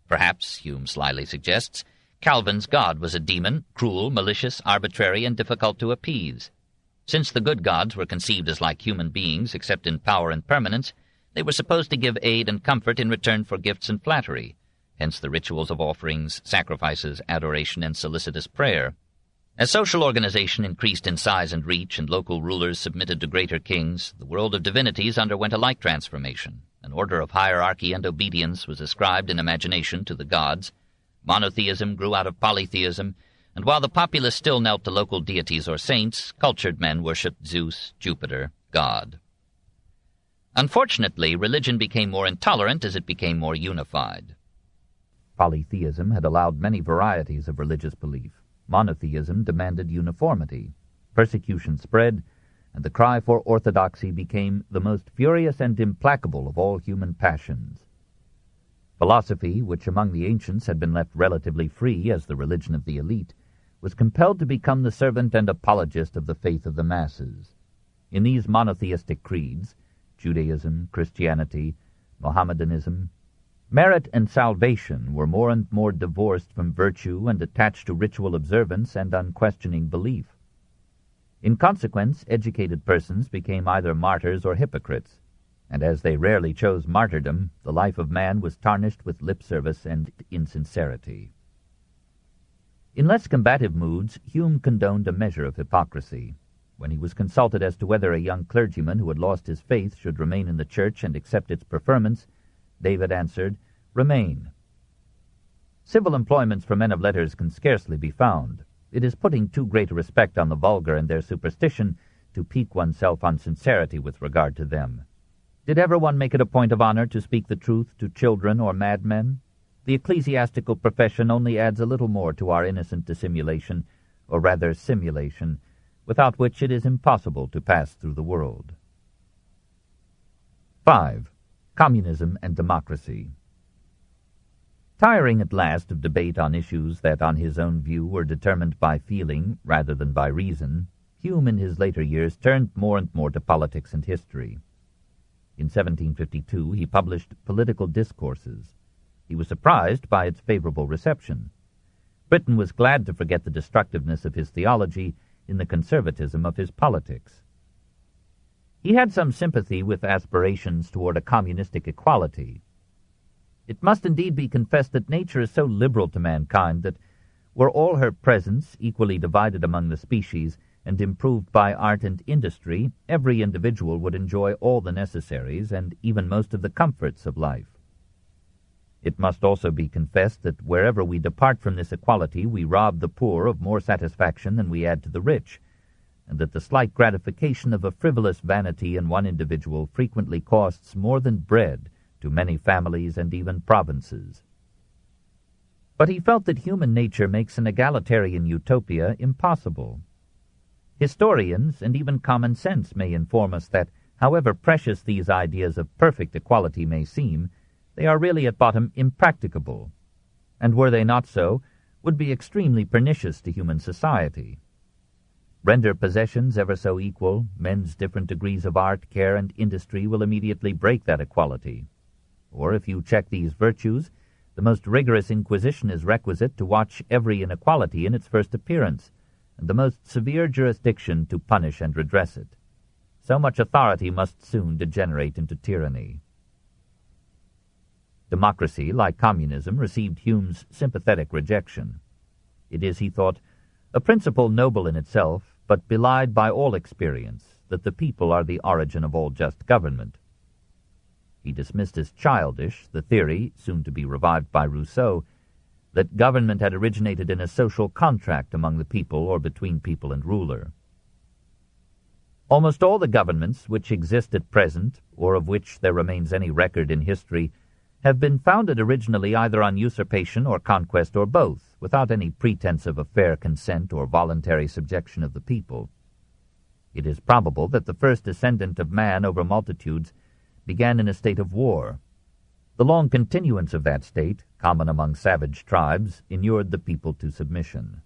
Speaker 1: Perhaps, Hume slyly suggests, Calvin's God was a demon, cruel, malicious, arbitrary, and difficult to appease. Since the good gods were conceived as like human beings, except in power and permanence, they were supposed to give aid and comfort in return for gifts and flattery, hence the rituals of offerings, sacrifices, adoration, and solicitous prayer. As social organization increased in size and reach, and local rulers submitted to greater kings, the world of divinities underwent a like transformation. An order of hierarchy and obedience was ascribed in imagination to the gods. Monotheism grew out of polytheism, and while the populace still knelt to local deities or saints, cultured men worshipped Zeus, Jupiter, God. Unfortunately, religion became more intolerant as it became more unified. Polytheism had allowed many varieties of religious belief. Monotheism demanded uniformity. Persecution spread, and the cry for orthodoxy became the most furious and implacable of all human passions. Philosophy, which among the ancients had been left relatively free as the religion of the elite, was compelled to become the servant and apologist of the faith of the masses. In these monotheistic creeds, Judaism, Christianity, Mohammedanism, merit and salvation were more and more divorced from virtue and attached to ritual observance and unquestioning belief. In consequence, educated persons became either martyrs or hypocrites. and as they rarely chose martyrdom, the life of man was tarnished with lip service and insincerity. In less combative moods, Hume condoned a measure of hypocrisy. When he was consulted as to whether a young clergyman who had lost his faith should remain in the church and accept its preferments, David answered, "Remain." Civil employments for men of letters can scarcely be found. It is putting too great a respect on the vulgar and their superstition to pique oneself on sincerity with regard to them. Did ever one make it a point of honor to speak the truth to children or madmen? The ecclesiastical profession only adds a little more to our innocent dissimulation, or rather simulation, without which it is impossible to pass through the world. 5. Communism and Democracy. Tiring at last of debate on issues that, on his own view, were determined by feeling rather than by reason, Hume in his later years turned more and more to politics and history. In 1752 he published Political Discourses. He was surprised by its favorable reception. Britain was glad to forget the destructiveness of his theology in the conservatism of his politics. He had some sympathy with aspirations toward a communistic equality. It must indeed be confessed that nature is so liberal to mankind that, were all her presents equally divided among the species and improved by art and industry, every individual would enjoy all the necessaries and even most of the comforts of life. It must also be confessed that wherever we depart from this equality, we rob the poor of more satisfaction than we add to the rich, and that the slight gratification of a frivolous vanity in one individual frequently costs more than bread to many families and even provinces. But he felt that human nature makes an egalitarian utopia impossible. Historians and even common sense may inform us that, however precious these ideas of perfect equality may seem, they are really at bottom impracticable, and were they not so, would be extremely pernicious to human society. Render possessions ever so equal, men's different degrees of art, care, and industry will immediately break that equality. Or if you check these virtues, the most rigorous inquisition is requisite to watch every inequality in its first appearance, and the most severe jurisdiction to punish and redress it. So much authority must soon degenerate into tyranny. Democracy, like communism, received Hume's sympathetic rejection. It is, he thought, a principle noble in itself, but belied by all experience, that the people are the origin of all just government. He dismissed as childish the theory, soon to be revived by Rousseau, that government had originated in a social contract among the people or between people and ruler. Almost all the governments which exist at present, or of which there remains any record in history, have been founded originally either on usurpation or conquest or both, without any pretense of a fair consent or voluntary subjection of the people. It is probable that the first descendant of man over multitudes began in a state of war. The long continuance of that state, common among savage tribes, inured the people to submission.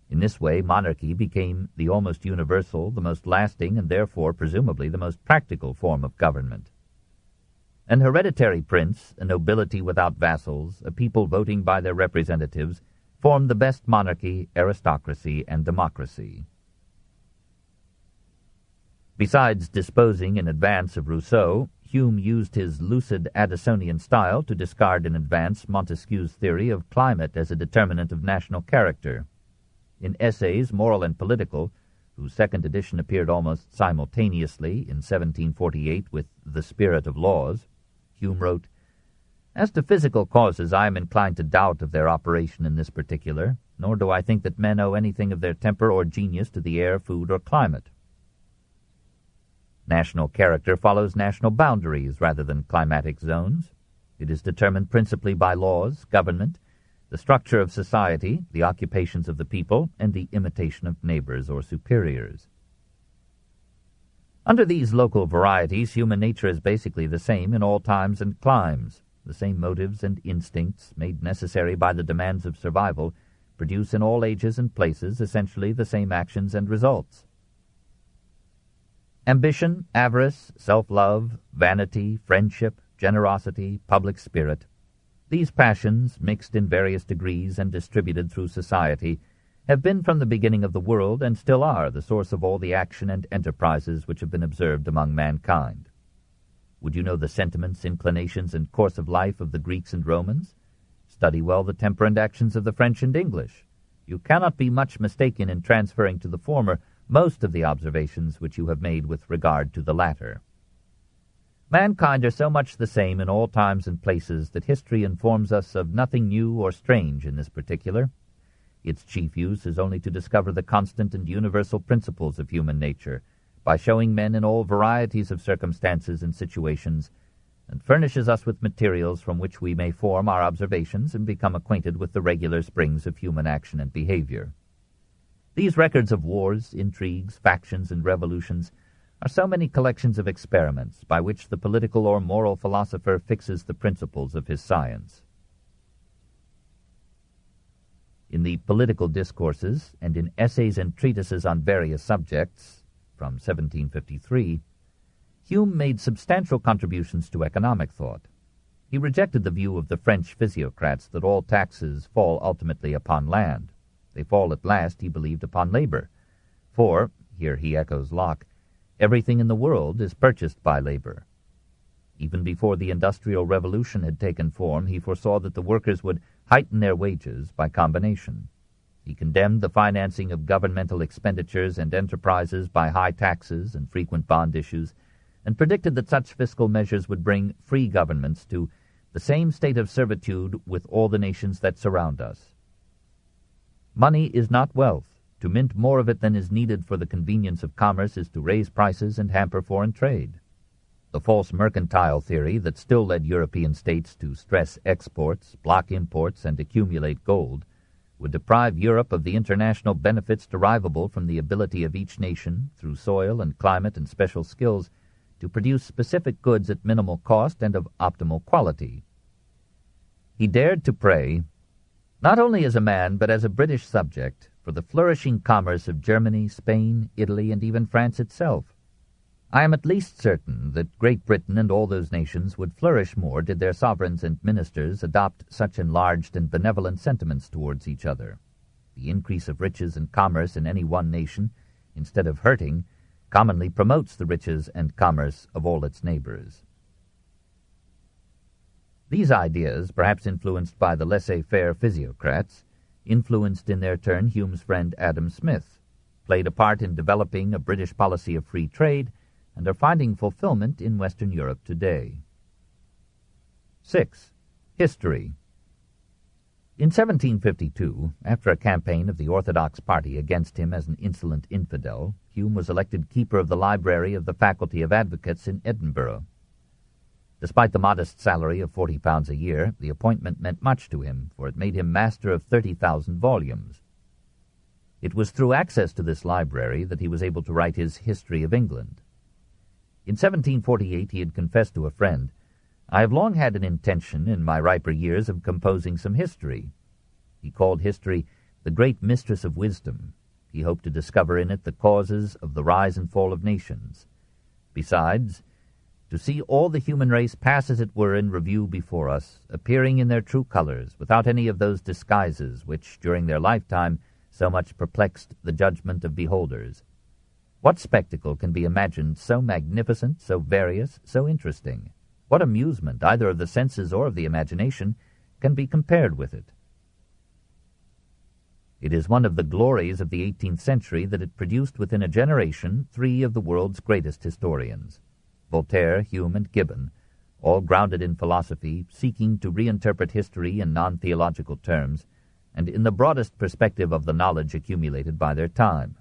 Speaker 1: In this way, monarchy became the almost universal, the most lasting, and therefore, presumably, the most practical form of government. An hereditary prince, a nobility without vassals, a people voting by their representatives, formed the best monarchy, aristocracy, and democracy. Besides disposing in advance of Rousseau, Hume used his lucid Addisonian style to discard in advance Montesquieu's theory of climate as a determinant of national character. In Essays, Moral and Political, whose second edition appeared almost simultaneously in 1748 with The Spirit of Laws, Hume wrote, "As to physical causes, I am inclined to doubt of their operation in this particular, nor do I think that men owe anything of their temper or genius to the air, food, or climate. National character follows national boundaries rather than climatic zones. It is determined principally by laws, government, the structure of society, the occupations of the people, and the imitation of neighbors or superiors. Under these local varieties, human nature is basically the same in all times and climes. The same motives and instincts, made necessary by the demands of survival, produce in all ages and places essentially the same actions and results. Ambition, avarice, self-love, vanity, friendship, generosity, public spirit, these passions, mixed in various degrees and distributed through society, have been from the beginning of the world and still are the source of all the action and enterprises which have been observed among mankind. Would you know the sentiments, inclinations, and course of life of the Greeks and Romans? Study well the temper and actions of the French and English. You cannot be much mistaken in transferring to the former most of the observations which you have made with regard to the latter. Mankind are so much the same in all times and places that history informs us of nothing new or strange in this particular. Its chief use is only to discover the constant and universal principles of human nature, by showing men in all varieties of circumstances and situations, and furnishes us with materials from which we may form our observations and become acquainted with the regular springs of human action and behavior. These records of wars, intrigues, factions, and revolutions are so many collections of experiments by which the political or moral philosopher fixes the principles of his science. In the Political Discourses and in Essays and Treatises on Various Subjects, from 1753, Hume made substantial contributions to economic thought. He rejected the view of the French physiocrats that all taxes fall ultimately upon land. They fall at last, he believed, upon labor. For, here he echoes Locke, everything in the world is purchased by labor. Even before the Industrial Revolution had taken form, he foresaw that the workers would heighten their wages by combination. He condemned the financing of governmental expenditures and enterprises by high taxes and frequent bond issues, and predicted that such fiscal measures would bring free governments to the same state of servitude with all the nations that surround us. Money is not wealth. To mint more of it than is needed for the convenience of commerce is to raise prices and hamper foreign trade. The false mercantile theory that still led European states to stress exports, block imports, and accumulate gold would deprive Europe of the international benefits derivable from the ability of each nation, through soil and climate and special skills, to produce specific goods at minimal cost and of optimal quality. He dared to pray, not only as a man but as a British subject, for the flourishing commerce of Germany, Spain, Italy, and even France itself. I am at least certain that Great Britain and all those nations would flourish more did their sovereigns and ministers adopt such enlarged and benevolent sentiments towards each other. The increase of riches and commerce in any one nation, instead of hurting, commonly promotes the riches and commerce of all its neighbors. These ideas, perhaps influenced by the laissez-faire physiocrats, influenced in their turn Hume's friend Adam Smith, played a part in developing a British policy of free trade, and are finding fulfillment in Western Europe today. 6. History. In 1752, after a campaign of the Orthodox party against him as an insolent infidel, Hume was elected keeper of the library of the Faculty of Advocates in Edinburgh. Despite the modest salary of £40 a year, the appointment meant much to him, for it made him master of 30,000 volumes. It was through access to this library that he was able to write his History of England. In 1748 he had confessed to a friend, "I have long had an intention in my riper years of composing some history." He called history the great mistress of wisdom. He hoped to discover in it the causes of the rise and fall of nations. Besides, to see all the human race pass as it were in review before us, appearing in their true colors, without any of those disguises which, during their lifetime, so much perplexed the judgment of beholders. What spectacle can be imagined so magnificent, so various, so interesting? What amusement, either of the senses or of the imagination, can be compared with it? It is one of the glories of the 18th century that it produced within a generation 3 of the world's greatest historians, Voltaire, Hume, and Gibbon, all grounded in philosophy, seeking to reinterpret history in non-theological terms, and in the broadest perspective of the knowledge accumulated by their time.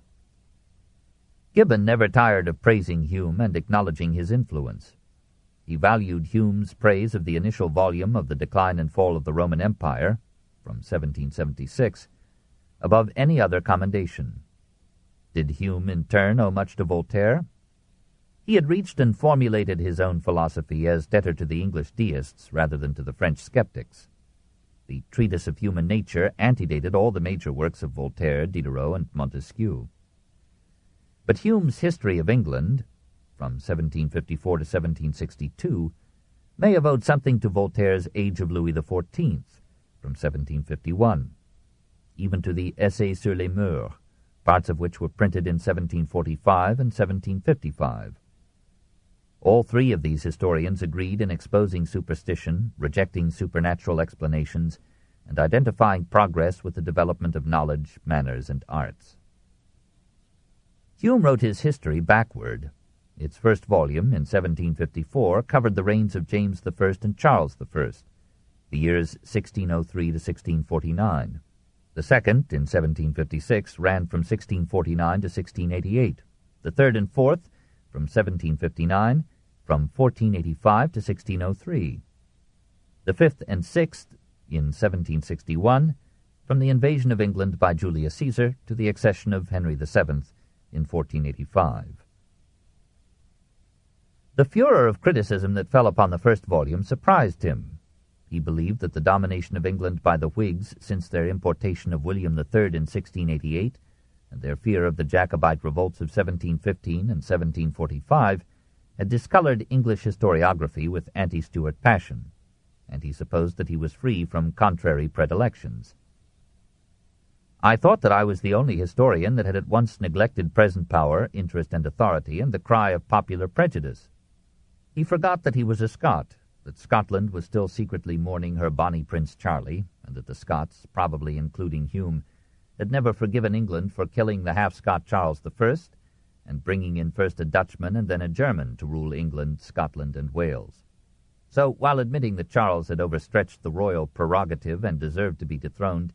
Speaker 1: Gibbon never tired of praising Hume and acknowledging his influence. He valued Hume's praise of the initial volume of The Decline and Fall of the Roman Empire, from 1776, above any other commendation. Did Hume in turn owe much to Voltaire? He had reached and formulated his own philosophy as debtor to the English deists rather than to the French skeptics. The Treatise of Human Nature antedated all the major works of Voltaire, Diderot, and Montesquieu. But Hume's History of England, from 1754 to 1762, may have owed something to Voltaire's Age of Louis XIV, from 1751. even to the Essai sur les mœurs, parts of which were printed in 1745 and 1755. All three of these historians agreed in exposing superstition, rejecting supernatural explanations, and identifying progress with the development of knowledge, manners, and arts. Hume wrote his history backward. Its first volume, in 1754, covered the reigns of James I and Charles I, the years 1603 to 1649. The second, in 1756, ran from 1649 to 1688. The third and fourth, from 1759, from 1485 to 1603. The fifth and sixth, in 1761, from the invasion of England by Julius Caesar to the accession of Henry VII in 1485. The furor of criticism that fell upon the first volume surprised him. He believed that the domination of England by the Whigs since their importation of William III in 1688, and their fear of the Jacobite revolts of 1715 and 1745, had discolored English historiography with anti-Stuart passion, and he supposed that he was free from contrary predilections. I thought that I was the only historian that had at once neglected present power, interest, and authority, and the cry of popular prejudice. He forgot that he was a Scot, that Scotland was still secretly mourning her bonny Prince Charlie, and that the Scots, probably including Hume, had never forgiven England for killing the half-Scot Charles I and bringing in first a Dutchman and then a German to rule England, Scotland, and Wales. So, while admitting that Charles had overstretched the royal prerogative and deserved to be dethroned,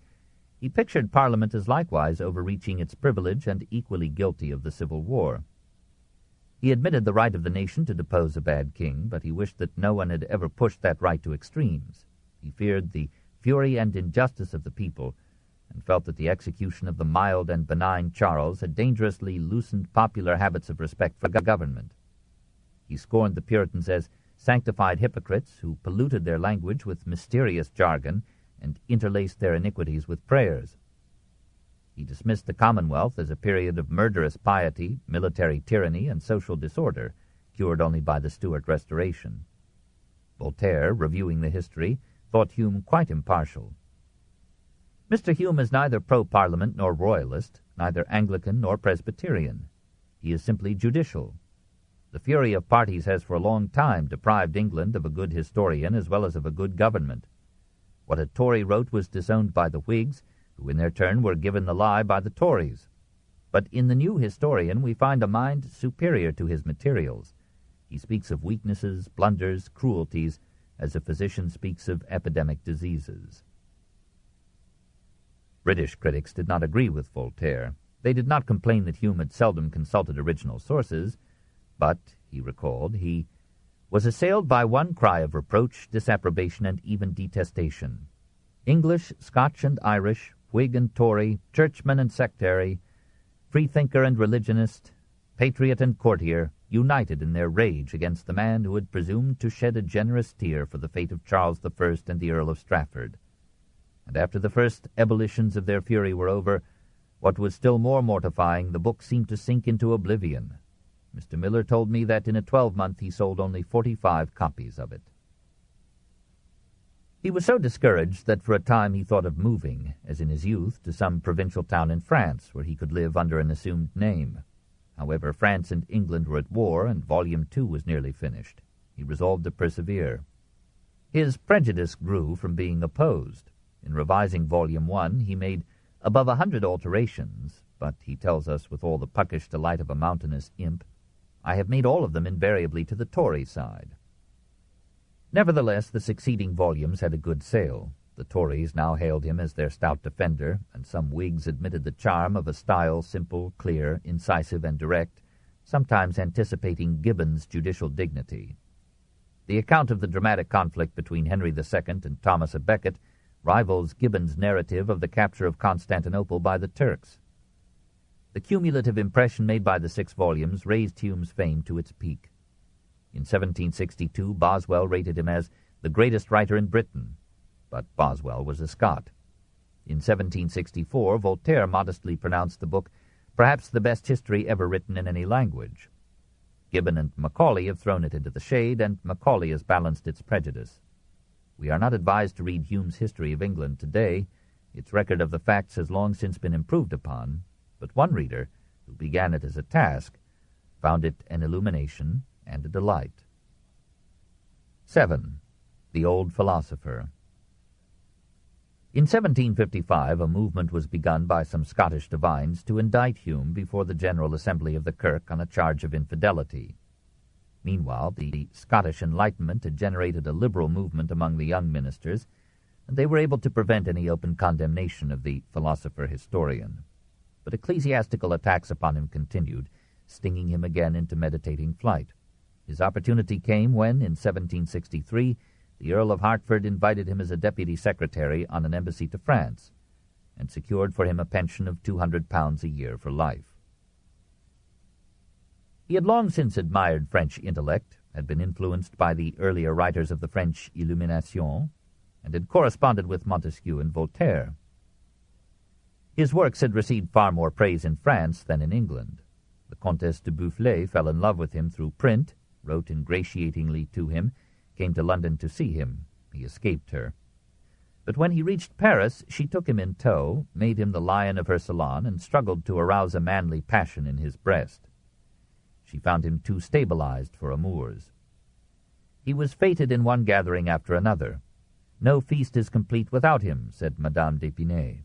Speaker 1: he pictured Parliament as likewise overreaching its privilege and equally guilty of the Civil War. He admitted the right of the nation to depose a bad king, but he wished that no one had ever pushed that right to extremes. He feared the fury and injustice of the people, and felt that the execution of the mild and benign Charles had dangerously loosened popular habits of respect for government. He scorned the Puritans as sanctified hypocrites who polluted their language with mysterious jargon and interlaced their iniquities with prayers. He dismissed the Commonwealth as a period of murderous piety, military tyranny, and social disorder, cured only by the Stuart Restoration. Voltaire, reviewing the history, thought Hume quite impartial. Mr. Hume is neither pro-Parliament nor royalist, neither Anglican nor Presbyterian. He is simply judicial. The fury of parties has for a long time deprived England of a good historian as well as of a good government. What a Tory wrote was disowned by the Whigs, who in their turn were given the lie by the Tories. But in the new historian we find a mind superior to his materials. He speaks of weaknesses, blunders, cruelties, as a physician speaks of epidemic diseases. British critics did not agree with Voltaire. They did not complain that Hume had seldom consulted original sources, but, he recalled, he was assailed by one cry of reproach, disapprobation, and even detestation. English, Scotch, and Irish, Whig and Tory, churchman and sectary, freethinker and religionist, patriot and courtier, united in their rage against the man who had presumed to shed a generous tear for the fate of Charles I and the Earl of Strafford. And after the first ebullitions of their fury were over, what was still more mortifying, the book seemed to sink into oblivion. Mr. Miller told me that in a 12-month he sold only 45 copies of it. He was so discouraged that for a time he thought of moving, as in his youth, to some provincial town in France, where he could live under an assumed name. However, France and England were at war, and Volume 2 was nearly finished. He resolved to persevere. His prejudice grew from being opposed. In revising Volume 1, he made above 100 alterations, but he tells us with all the puckish delight of a mountainous imp, "I have made all of them invariably to the Tory side." Nevertheless, the succeeding volumes had a good sale. The Tories now hailed him as their stout defender, and some Whigs admitted the charm of a style simple, clear, incisive, and direct, sometimes anticipating Gibbon's judicial dignity. The account of the dramatic conflict between Henry II and Thomas à Becket rivals Gibbon's narrative of the capture of Constantinople by the Turks. The cumulative impression made by the 6 volumes raised Hume's fame to its peak. In 1762, Boswell rated him as the greatest writer in Britain, but Boswell was a Scot. In 1764, Voltaire modestly pronounced the book perhaps the best history ever written in any language. Gibbon and Macaulay have thrown it into the shade, and Macaulay has balanced its prejudice. We are not advised to read Hume's History of England today, Its record of the facts has long since been improved upon, but one reader, who began it as a task, found it an illumination and a delight. 7. The Old Philosopher. In 1755 a movement was begun by some Scottish divines to indict Hume before the General Assembly of the Kirk on a charge of infidelity. Meanwhile, the Scottish Enlightenment had generated a liberal movement among the young ministers, and they were able to prevent any open condemnation of the philosopher-historian. But ecclesiastical attacks upon him continued, stinging him again into meditating flight. His opportunity came when, in 1763, the Earl of Hertford invited him as a deputy secretary on an embassy to France, and secured for him a pension of £200 a year for life. He had long since admired French intellect, had been influenced by the earlier writers of the French Illumination, and had corresponded with Montesquieu and Voltaire. His works had received far more praise in France than in England. The Comtesse de Boufflers fell in love with him through print, wrote ingratiatingly to him, came to London to see him. He escaped her. But when he reached Paris, she took him in tow, made him the lion of her salon, and struggled to arouse a manly passion in his breast. She found him too stabilized for amours. He was feted in one gathering after another. "No feast is complete without him," said Madame d'Épinay.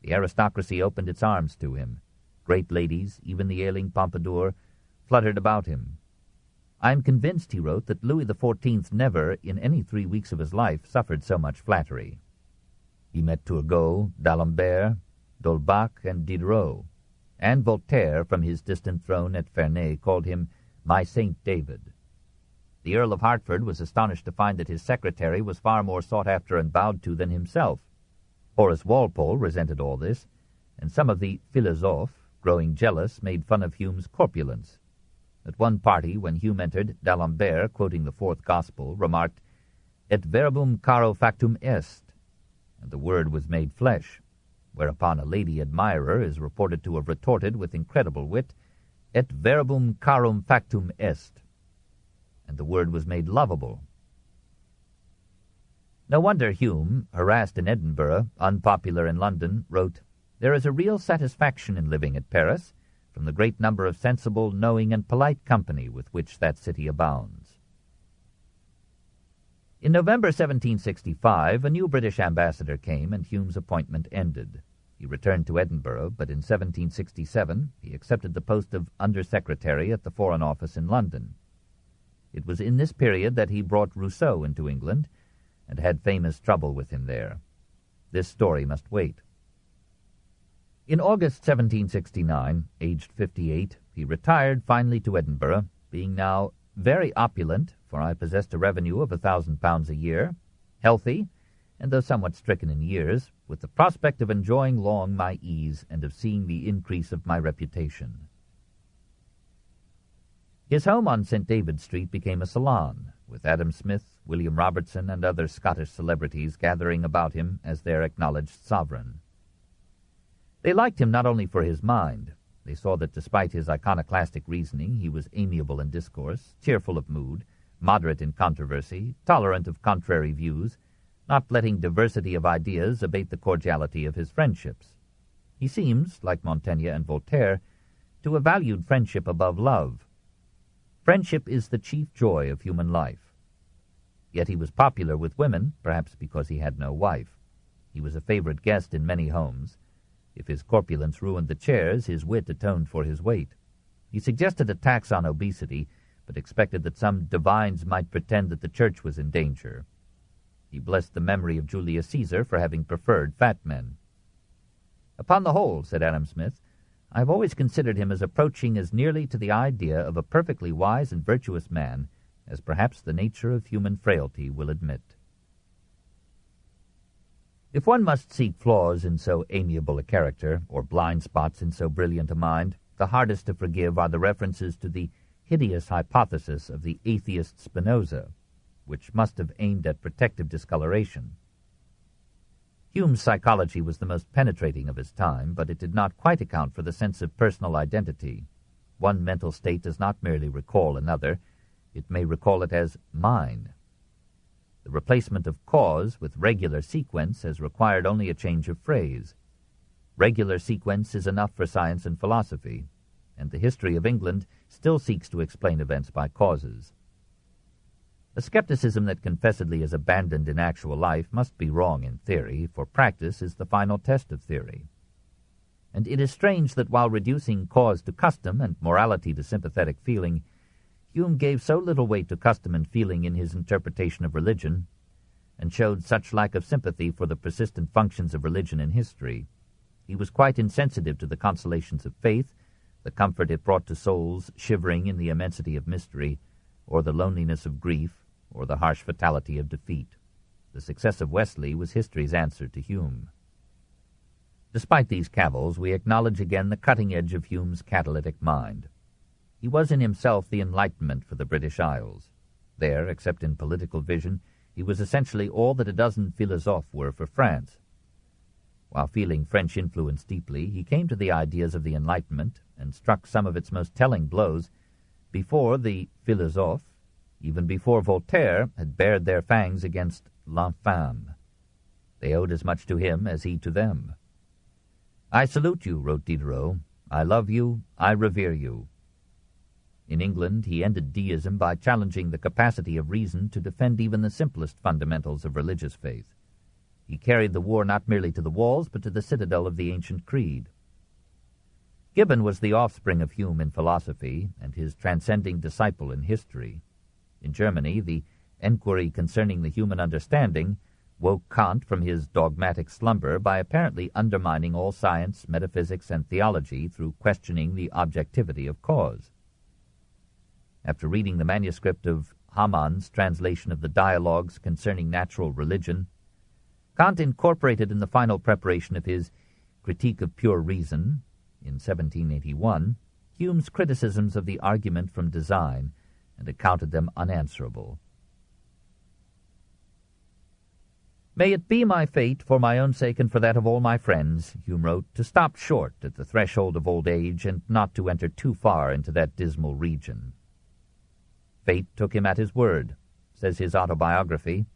Speaker 1: The aristocracy opened its arms to him. Great ladies, even the ailing Pompadour, fluttered about him. "I am convinced," he wrote, "that Louis XIV never, in any 3 weeks of his life, suffered so much flattery." He met Turgot, d'Alembert, d'Holbach, and Diderot, and Voltaire, from his distant throne at Ferney, called him "my Saint David." The Earl of Hertford was astonished to find that his secretary was far more sought after and bowed to than himself. Horace Walpole resented all this, and some of the philosophes, growing jealous, made fun of Hume's corpulence. At one party, when Hume entered, d'Alembert, quoting the fourth Gospel, remarked, "Et verbum caro factum est," and the word was made flesh, whereupon a lady admirer is reported to have retorted with incredible wit, "Et verbum carum factum est," and the word was made lovable. No wonder Hume, harassed in Edinburgh, unpopular in London, wrote, "There is a real satisfaction in living at Paris, from the great number of sensible, knowing, and polite company with which that city abounds." In November 1765, a new British ambassador came, and Hume's appointment ended. He returned to Edinburgh, but in 1767 he accepted the post of Under-Secretary at the Foreign Office in London. It was in this period that he brought Rousseau into England, and had famous trouble with him there. This story must wait. In August 1769, aged 58, he retired finally to Edinburgh, being now very opulent, for I possessed a revenue of £1,000 a year, healthy, and though somewhat stricken in years, with the prospect of enjoying long my ease and of seeing the increase of my reputation. His home on St. David's Street became a salon, with Adam Smith, William Robertson, and other Scottish celebrities gathering about him as their acknowledged sovereign. They liked him not only for his mind. They saw that despite his iconoclastic reasoning, he was amiable in discourse, cheerful of mood, moderate in controversy, tolerant of contrary views, not letting diversity of ideas abate the cordiality of his friendships. He seems, like Montaigne and Voltaire, to have valued friendship above love. Friendship is the chief joy of human life. Yet he was popular with women, perhaps because he had no wife. He was a favorite guest in many homes. If his corpulence ruined the chairs, his wit atoned for his weight. He suggested a tax on obesity, but expected that some divines might pretend that the church was in danger. He blessed the memory of Julius Caesar for having preferred fat men. "Upon the whole," said Adam Smith, "I have always considered him as approaching as nearly to the idea of a perfectly wise and virtuous man as perhaps the nature of human frailty will admit." If one must seek flaws in so amiable a character, or blind spots in so brilliant a mind, the hardest to forgive are the references to the hideous hypothesis of the atheist Spinoza, which must have aimed at protective discoloration. Hume's psychology was the most penetrating of his time, but it did not quite account for the sense of personal identity. One mental state does not merely recall another, it may recall it as mine. The replacement of cause with regular sequence has required only a change of phrase. Regular sequence is enough for science and philosophy, and the history of England still seeks to explain events by causes. A skepticism that confessedly is abandoned in actual life must be wrong in theory, for practice is the final test of theory. And it is strange that while reducing cause to custom and morality to sympathetic feeling, Hume gave so little weight to custom and feeling in his interpretation of religion, and showed such lack of sympathy for the persistent functions of religion in history. He was quite insensitive to the consolations of faith, the comfort it brought to souls shivering in the immensity of mystery, or the loneliness of grief, or the harsh fatality of defeat. The success of Wesley was history's answer to Hume. Despite these cavils, we acknowledge again the cutting edge of Hume's catalytic mind. He was in himself the Enlightenment for the British Isles. There, except in political vision, he was essentially all that a dozen philosophes were for France. While feeling French influence deeply, he came to the ideas of the Enlightenment and struck some of its most telling blows before the philosophes, even before Voltaire, had bared their fangs against l'infâme. They owed as much to him as he to them. "I salute you," wrote Diderot. "I love you. I revere you." In England, he ended deism by challenging the capacity of reason to defend even the simplest fundamentals of religious faith. He carried the war not merely to the walls, but to the citadel of the ancient creed. Gibbon was the offspring of Hume in philosophy, and his transcending disciple in history. In Germany, the Enquiry Concerning the Human Understanding woke Kant from his dogmatic slumber by apparently undermining all science, metaphysics, and theology through questioning the objectivity of cause. After reading the manuscript of Hamann's translation of the Dialogues Concerning Natural Religion, Kant incorporated in the final preparation of his Critique of Pure Reason, in 1781, Hume's criticisms of the argument from design, and accounted them unanswerable. "May it be my fate, for my own sake and for that of all my friends," Hume wrote, "to stop short at the threshold of old age and not to enter too far into that dismal region." Fate took him at his word, says his autobiography.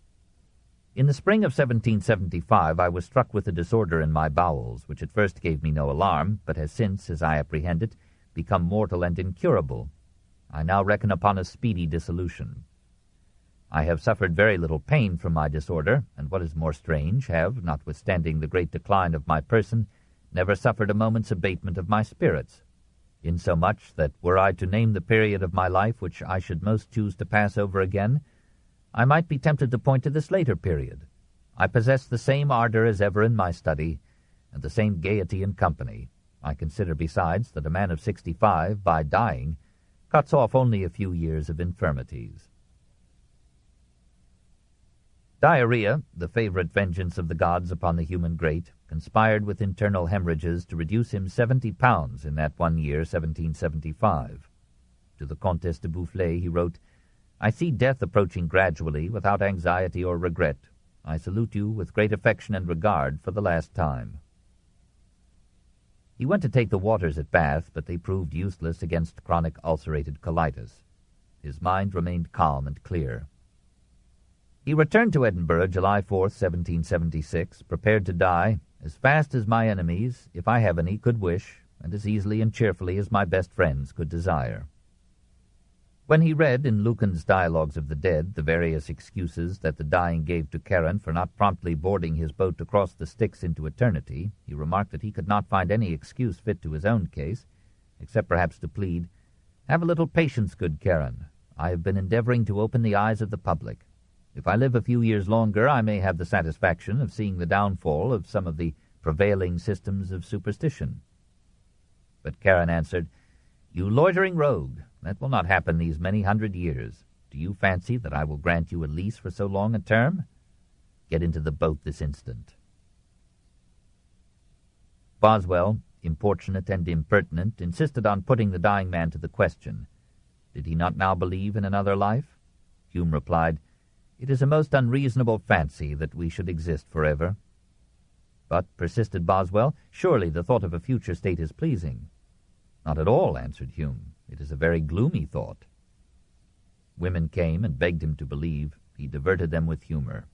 Speaker 1: "In the spring of 1775 I was struck with a disorder in my bowels, which at first gave me no alarm, but has since, as I apprehend it, become mortal and incurable. I now reckon upon a speedy dissolution. I have suffered very little pain from my disorder, and what is more strange, have, notwithstanding the great decline of my person, never suffered a moment's abatement of my spirits, insomuch that were I to name the period of my life which I should most choose to pass over again, I might be tempted to point to this later period. I possess the same ardor as ever in my study, and the same gaiety in company. I consider, besides, that a man of 65, by dying, cuts off only a few years of infirmities." Diarrhea, the favorite vengeance of the gods upon the human great, conspired with internal hemorrhages to reduce him 70 pounds in that one year, 1775. To the Comtesse de Boufflers he wrote, "I see death approaching gradually, without anxiety or regret. I salute you with great affection and regard for the last time." He went to take the waters at Bath, but they proved useless against chronic ulcerated colitis. His mind remained calm and clear. He returned to Edinburgh July 4, 1776, prepared to die as fast as my enemies, if I have any, could wish, and as easily and cheerfully as my best friends could desire. When he read in Lucan's Dialogues of the Dead the various excuses that the dying gave to Charon for not promptly boarding his boat to cross the Styx into eternity, he remarked that he could not find any excuse fit to his own case, except perhaps to plead, "Have a little patience, good Charon. I have been endeavoring to open the eyes of the public. If I live a few years longer, I may have the satisfaction of seeing the downfall of some of the prevailing systems of superstition." But Charon answered, "You loitering rogue, that will not happen these many 100 years. Do you fancy that I will grant you a lease for so long a term? Get into the boat this instant." Boswell, importunate and impertinent, insisted on putting the dying man to the question. Did he not now believe in another life? Hume replied, "It is a most unreasonable fancy that we should exist forever." "But," persisted Boswell, "surely the thought of a future state is pleasing." "Not at all," answered Hume. "It is a very gloomy thought." Women came and begged him to believe. He diverted them with humor.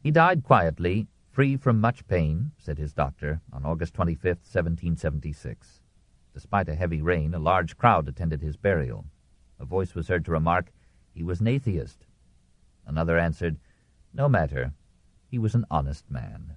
Speaker 1: He died quietly, free from much pain, said his doctor, on August 25, 1776. Despite a heavy rain, a large crowd attended his burial. A voice was heard to remark, "He was an atheist." Another answered, "No matter, he was an honest man."